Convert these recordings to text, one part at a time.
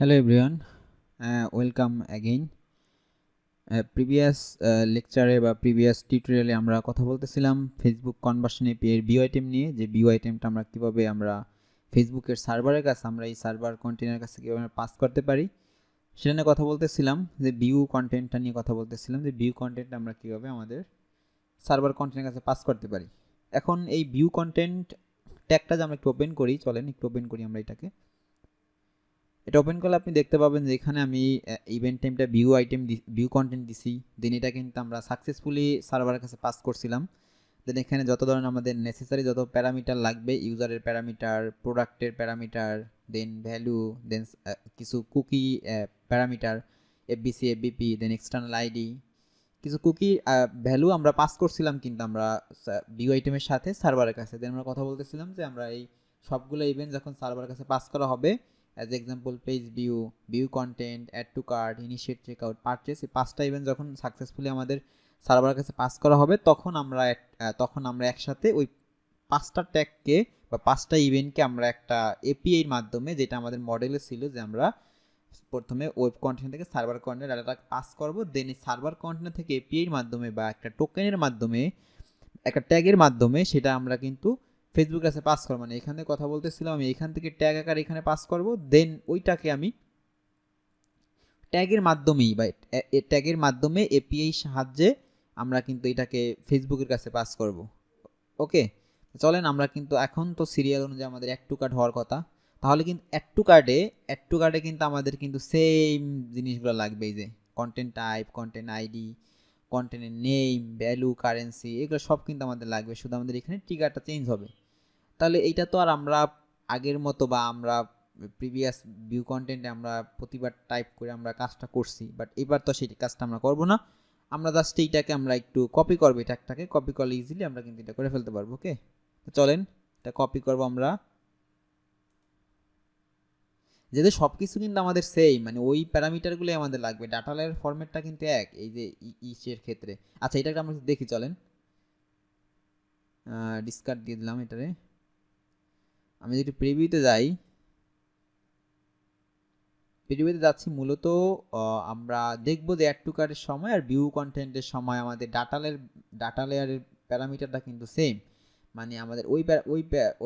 Hello everyone, welcome again. Previous লেকচারে বা previous টিউটোরিয়ালে আমরা কথা বলতেছিলাম ফেসবুক কনভার্সন এপি এর ভিউ আইটেম নিয়ে, যে ভিউ আইটেমটা আমরা কিভাবে আমরা ফেসবুকের সার্ভারের কাছে আমরা এই সার্ভার কন্টেনার কাছে কিভাবে পাস করতে পারি সেটা নিয়ে কথা বলতেছিলাম। যে ভিউ কন্টেন্টটা নিয়ে কথা বলতেছিলাম, যে ভিউ কন্টেন্ট আমরা কিভাবে আমাদের সার্ভার কন্টেনার কাছে পাস করতে পারি। এখন এই ভিউ কন্টেন্ট ট্যাগটা যে আমরা একটু ওপেন করি, চলেন একটু ওপেন করি আমরা এটাকে। এটা ওপেন করলে আপনি দেখতে পাবেন যে এখানে আমি ইভেন্ট টাইমটা ভিউ কন্টেন্ট দিছি, দেন এটা কিন্তু আমরা সাকসেসফুলি সার্ভারের কাছে পাস করছিলাম। দেন এখানে যত ধরনের আমাদের নেসেসারি যত প্যারামিটার লাগবে, ইউজারের প্যারামিটার, প্রোডাক্টের প্যারামিটার, দেন ভ্যালু, দেন কিছু কুকি প্যারামিটার, এফবিসি, এফবিপি, দেন এক্সটার্নাল আইডি, কিছু কুকি ভ্যালু আমরা পাস করছিলাম কিন্তু আমরা ভিউ আইটেমের সাথে সার্ভারের কাছে। দেন আমরা কথা বলতেছিলাম যে আমরা এই সবগুলো ইভেন্ট যখন সার্ভারের কাছে পাস করা হবে, as example page view, view content, add to cart, initiate checkout, purchase, এই 5টা ইভেন্ট যখন সাকসেসফুলি আমাদের সার্ভারের কাছে পাস করা হবে তখন আমরা একসাথে ওই 5টা ট্যাগকে বা 5টা ইভেন্টকে আমরা একটা এপিআইর মাধ্যমে, যেটা আমাদের মডেলে ছিল যে আমরা প্রথমে ওয়েব কন্টেনার থেকে সার্ভার কন্টেনার ডাটাটা পাস করব, দেন এই সার্ভার কন্টেনার থেকে এপিআইর মাধ্যমে বা একটা টোকেনের মাধ্যমে, একটা ট্যাগের মাধ্যমে সেটা আমরা কিন্তু ফেসবুক কাছে পাস করব। মানে এখানে কথা বলতেছিলাম আমি এখান থেকে ট্যাগ আকার এখানে পাস করব, দেন ওইটাকে আমি ট্যাগের মাধ্যমেই বা ট্যাগের মাধ্যমে এপিআই সাহায্যে আমরা কিন্তু এটাকে ফেসবুকের কাছে পাস করব। ওকে, চলেন আমরা কিন্তু এখন তো সিরিয়াল অনুযায়ী আমাদের অ্যাড টু কার্ট হওয়ার কথা, তাহলে কিন্তু অ্যাড টু কার্টে কিন্তু আমাদের কিন্তু সেম জিনিসগুলো লাগবে। এই যে কন্টেন্ট টাইপ, কন্টেন্ট আইডি, কন্টেন্টের নেম, ভ্যালু, কারেন্সি, এগুলো সব কিন্তু আমাদের লাগবে, শুধু আমাদের এখানে ট্রিগারটা চেঞ্জ হবে। তাহলে এইটা তো আর আমরা আগের মতো বা আমরা প্রিভিয়াস ভিউ কন্টেন্টে আমরা প্রতিবার টাইপ করে আমরা কাজটা করছি, বাট এবার তো সেই কাজটা আমরা করব না। আমরা জাস্ট এইটাকে আমরা একটু কপি করবো, এটাকে কপি করলে ইজিলি আমরা কিন্তু এটা করে ফেলতে পারবো। ওকে, চলেন এটা কপি করব আমরা। যেহেতু সব কিছু কিন্তু আমাদের সেম, মানে ওই প্যারামিটারগুলোই আমাদের লাগবে, ডাটা লেয়ার ফরম্যাটটা কিন্তু এক, এই যে ইসের ক্ষেত্রে। আচ্ছা, এটাকে আমরা দেখি, চলেন ডিসকার্ড দিয়ে দিলাম এটারে। আমি যদি প্রিভিউতে যাই, প্রিভিউতে যাচ্ছি মূলত আমরা দেখব যে অ্যাড টু কার্টের সময় আর ভিউ কন্টেন্টের সময় আমাদের ডাটা লেয়ারের প্যারামিটারটা কিন্তু সেম। মানে আমাদের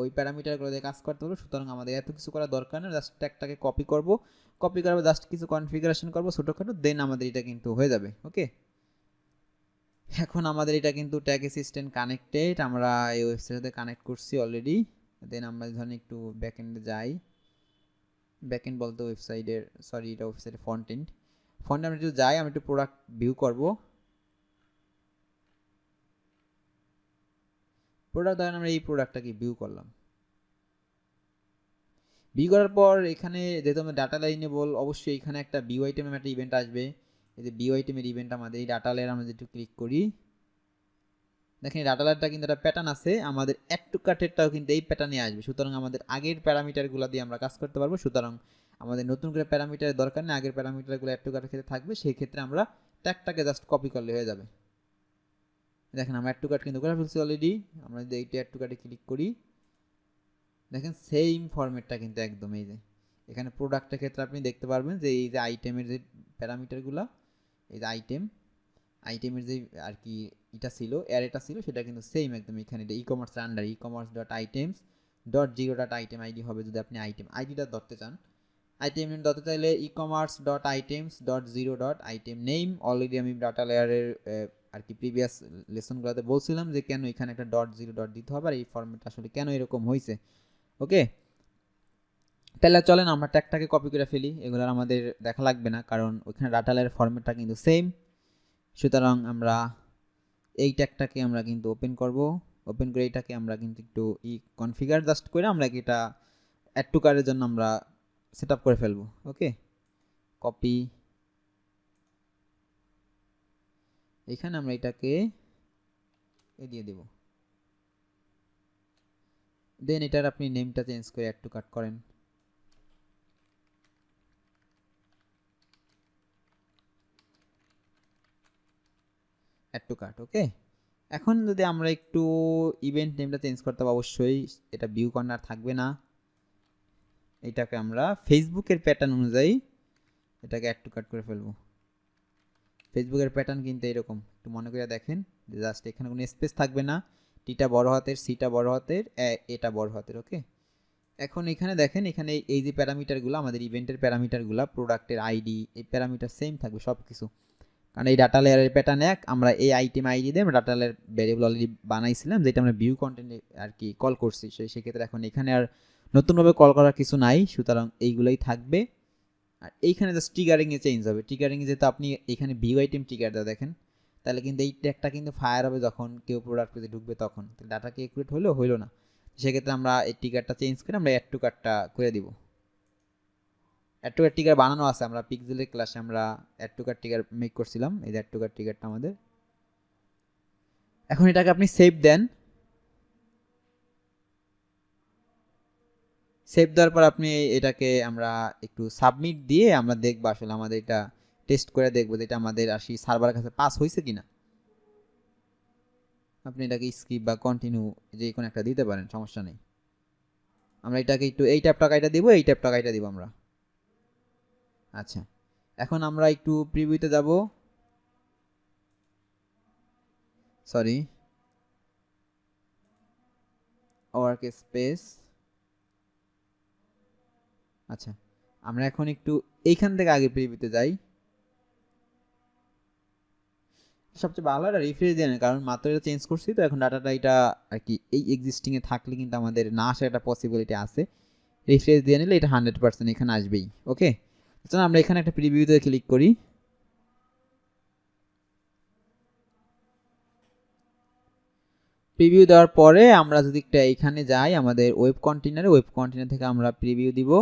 ওই প্যারামিটারগুলো দিয়ে কাজ করতে হবে, সুতরাং আমাদের এত কিছু করার দরকার নেই, জাস্ট ট্যাগটাকে কপি করব, কপি করার জাস্ট কিছু কনফিগারেশন করব ছোটোখাটো, দেন আমাদের এটা কিন্তু হয়ে যাবে। ওকে, এখন আমাদের এটা কিন্তু ট্যাগ অ্যাসিস্ট্যান্ট কানেক্টেড, আমরা এই ওয়েবসাইটের সাথে কানেক্ট করছি অলরেডি। দেন আমরা ধরেন একটু ব্যাকএন্ডে যাই, ব্যাকএন্ড বলতে ওয়েবসাইটের, সরি এটা ওয়েবসাইটের ফ্রন্ট আমরা একটু যাই, আমি একটু প্রোডাক্ট ভিউ করব। প্রোডাক্ট ধরেন আমরা এই প্রোডাক্টটাকে ভিউ করলাম, ভিউ করার পর এখানে যেহেতু আমরা ডাটা লাইনে অবশ্যই এখানে একটা ভিউ আইটেমের একটা ইভেন্ট আসবে। এই যে ভিউ আইটেমের ইভেন্ট আমাদের এই ডাটা লেয়ার, আমরা যদি একটু ক্লিক করি, দেখেন ডাটা লেয়ারটা কিন্তু একটা প্যাটার্ন আছে, আমাদের অ্যাড টু কার্টেরটাও কিন্তু এই প্যাটার্নে আসবে, সুতরাং আমাদের আগের প্যারামিটারগুলো দিয়ে আমরা কাজ করতে পারবো। সুতরাং আমাদের নতুন করে প্যারামিটারের দরকার নেই, আগের প্যারামিটারগুলো অ্যাড টু কার্টের ক্ষেত্রে থাকবে, সেই ক্ষেত্রে আমরা ট্যাগটাকে জাস্ট কপি করলে হয়ে যাবে। দেখেন আমরা অ্যাড টু কার্ট কিন্তু করে ফেলছি অলরেডি। আমরা যদি এইটা অ্যাড টু কার্টে ক্লিক করি, দেখেন সেম ফরম্যাটটা কিন্তু একদম। এই যে এখানে প্রোডাক্টের ক্ষেত্রে আপনি দেখতে পারবেন যে এই যে আইটেমের যে প্যারামিটারগুলো, এই যে আইটেমের যে আর কি এটা ছিল, অ্যারেটা ছিল, সেটা কিন্তু সেম একদম। এখানে এটা e commerce under e commerce dot items dot zero dot item ID হবে, যদি আপনি আইটেম আইডিটা ধরতে চান। আইটেম নেম ধরতে চাইলে e commerce dot items dot zero dot item name. Already আমি ডাটা লেয়ারের আর কি প্রিভিয়াস লেসনগুলোতে বলছিলাম যে কেন এখানে একটা ডট জিরো ডট দিতে হবে আর এই ফরম্যাট আসলে কেন এরকম হয়েছে। ওকে, তাহলে চলেন আমরা ট্যাগটাকে কপি করে ফেলি, এগুলো আমাদের দেখা লাগবে না কারণ ওইখানে ডাটা লেয়ারের ফরম্যাটটা কিন্তু সেম। সুতরাং আমরা এই ট্যাগটাকে আমরা কিন্তু ওপেন করব, ওপেন করে এটাকে আমরা কিন্তু একটু কনফিগার জাস্ট করে আমরা এটা অ্যাড টু কার্টের জন্য আমরা সেট আপ করে ফেলবো। ওকে, কপি, এখানে আমরা এটাকে দিয়ে দেব, দেন এটার আপনি নেমটা চেঞ্জ করে অ্যাড টু কার্ট করেন। Add to cart. ওকে, এখন যদি আমরা একটু ইভেন্ট নেমটা চেঞ্জ করতে হবে, অবশ্যই এটা ভিউ কর্নার থাকবে না, এটাকে আমরা ফেসবুকের প্যাটার্ন অনুযায়ী এটাকে অ্যাড টু কার্ট করে ফেলবো। ফেসবুকের প্যাটার্ন কিন্তু এরকম, একটু মনে করে দেখেন যে জাস্ট এখানে কোনো স্পেস থাকবে না, টিটা বড় হাতের, সিটা বড় হাতের, এটা বড় হাতের। ওকে, এখন এখানে দেখেন, এখানে এই যে প্যারামিটারগুলো আমাদের ইভেন্টের প্যারামিটারগুলো, প্রোডাক্টের আইডি, এই প্যারামিটার সেম থাকবে সব কিছু, কারণ এই ডাটা লেয়ারের প্যাটার্ন এক। আমরা এই আইটেম আইডি দিয়ে আমরা ডাটা লেয়ার ভ্যারিয়েবল অলরেডি বানাইছিলাম, যেটা আমরা ভিউ কন্টেন্টে আর কি কল করছি। সেক্ষেত্রে এখন এখানে আর নতুনভাবে কল করার কিছু নাই, সুতরাং এইগুলোই থাকবে। আর এইখানে জাস্ট ট্রিগারিংয়ে চেঞ্জ হবে। ট্রিগারিংয়ে যেহেতু আপনি এখানে ভিউ আইটেম ট্রিগার দেওয়া দেখেন, তাহলে কিন্তু এই ট্যাগটা কিন্তু ফায়ার হবে যখন কেউ প্রোডাক্ট পেজে ঢুকবে তখন। ডাটা কি একুরেট হলো না, সেক্ষেত্রে আমরা এই ট্রিগারটা চেঞ্জ করে আমরা অ্যাড টু কার্টটা করে দিব। অ্যাড টু কার্ট ট্রিগার বানানো আছে, আমরা পিক্সেলের ক্লাসে আমরা add to cart trigger make করছিলাম। এই যে অ্যাড টু কার্ট ট্রিগারটা আমাদের। এখন এটাকে আপনি সেভ দেন। সেভ দেওয়ার পর আপনি এটাকে আমরা একটু সাবমিট দিয়ে আমরা দেখবো আসলে আমাদের এটা টেস্ট করে দেখবো যে এটা আমাদের আসি সার্ভারের কাছে পাস হয়েছে কিনা। আপনি এটাকে স্কিপ বা কন্টিনিউ যে কোনো একটা দিতে পারেন, সমস্যা নেই। আমরা এটাকে একটু এই ট্যাপটা কাইটা দিব, এই ট্যাপটা কাইটা দিব আমরা। আচ্ছা, এখন আমরা একটু প্রিভিউতে যাব, সরি, ওয়ার্ক স্পেস। আচ্ছা, আমরা এখন একটু এইখান থেকে আগে প্রিভিউতে যাই। সবচেয়ে ভালো একটা রিফ্রেশ দিয়ে নেন, কারণ মাত্র এটা চেঞ্জ করছি তো এখন ডাটাটা এটা আর কি এই এক্সিস্টিংয়ে থাকলে কিন্তু আমাদের না আসার একটা পসিবিলিটি আছে। রিফ্রেশ দিয়ে নিলে এটা 100% এখানে আসবেই। ওকে, চলুন আমরা এখানে একটা প্রিভিউতে ক্লিক করি। প্রিভিউ দেওয়ার পরে আমরা যদি একটা এখানে যাই আমাদের ওয়েব কন্টেইনার থেকে আমরা প্রিভিউ দিব।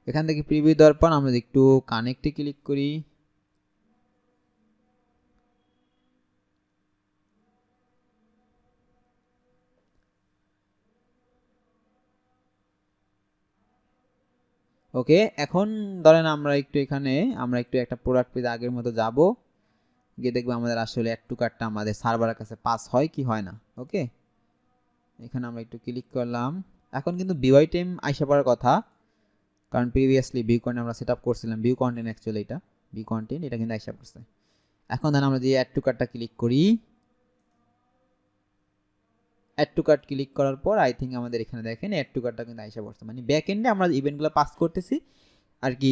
এখান থেকে প্রিভিউ দেওয়ার পর আমরা একটু কানেক্টে ক্লিক করি। ওকে, এখন ধরেন আমরা একটু এখানে আমরা একটু একটা প্রোডাক্ট পেজ আগের মতো যাব, গিয়ে দেখবো আমাদের আসলে অ্যাড টু কার্টটা আমাদের সার্ভারের কাছে পাস হয় কি হয় না। ওকে, এখানে আমরা একটু ক্লিক করলাম। এখন কিন্তু ভিউ আইটেম আইসা পড়ার কথা, কারণ প্রিভিয়াসলি ভিউ কন্টেন্ট আমরা সেট আপ করছিলাম। ভিউ কন্টেন্ট অ্যাকচুয়ালি এটা ভিউ কন্টেন্ট, এটা কিন্তু আইসা পড়ছে। এখন ধরেন আমরা যে অ্যাড টু কার্টটা ক্লিক করি, অ্যাড টু কার্ট ক্লিক করার পর আই থিঙ্ক আমাদের এখানে দেখেন অ্যাড টু কার্টটা কিন্তু আইসা পড়ছে, মানে ব্যাক এন্ডে আমরা ইভেন্টগুলো পাস করতেছি আর কি,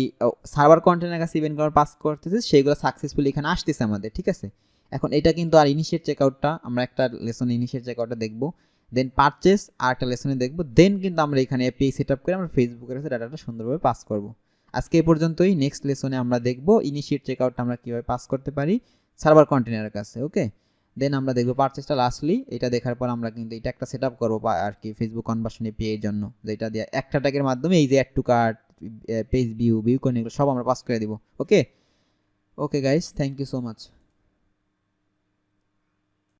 সার্ভার কন্টেন্টের কাছে ইভেন্টগুলো পাস করতেছি, সেইগুলো সাকসেসফুলি এখানে আসতেছে আমাদের। ঠিক আছে, এখন এটা কিন্তু আর ইনিশিয়েট চেকআউটটা আমরা একটা লেসন ইনিশিয়েট চেকআউটটা দেখবো, দেন পারচেস আর একটা লেসনে দেখবো, দেন কিন্তু আমরা এখানে এপিআই সেট আপ করে আমরা ফেসবুকের কাছে ডাটাটা সুন্দরভাবে পাস করব। আজকে এই পর্যন্তই। নেক্সট লেসনে আমরা দেখবো ইনিশিয়েট চেকআউটটা আমরা কীভাবে পাস করতে পারি সার্ভার কন্টেনারের কাছে। ওকে, দেন আমরা দেখবো পারচেসটা লাস্টলি। এটা দেখার পর আমরা কিন্তু এটা একটা সেট আপ করবো আর কি ফেসবুক কনভার্সন এপিআই এর জন্য, যেটা দিয়ে একটা ট্যাগের মাধ্যমে এই যে add to cart, page view content, এগুলো সব আমরা পাস করে দিব। Okay, okay guys, thank you so much.